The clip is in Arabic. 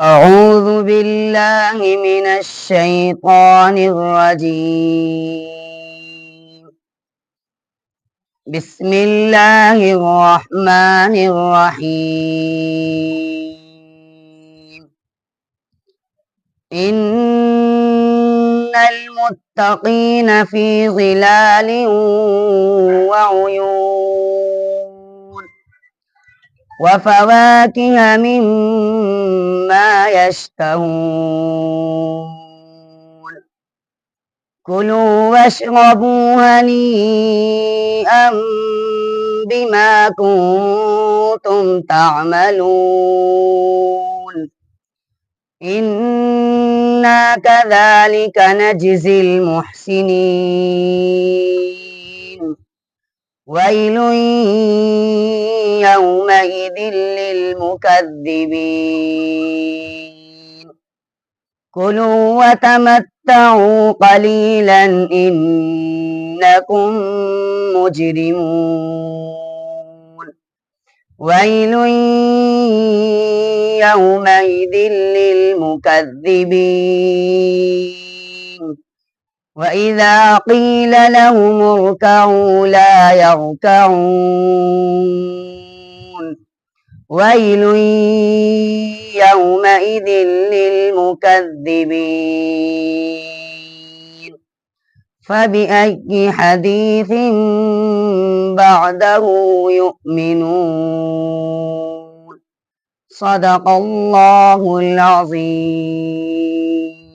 أعوذ بالله من الشيطان الرجيم. بسم الله الرحمن الرحيم. إن المتقين في ظلال وعيون وفواكه مما يشتهون. كلوا واشربوا هنيئا بما كنتم تعملون. إنا كذلك نجزي المحسنين. ويل يومئذ للمكذبين. كلوا وتمتعوا قليلا إنكم مجرمون. ويل يومئذ للمكذبين. وإذا قيل لهم اركعوا لا يركعون. ويل يومئذ للمكذبين. فبأي حديث بعده يؤمنون. صدق الله العظيم.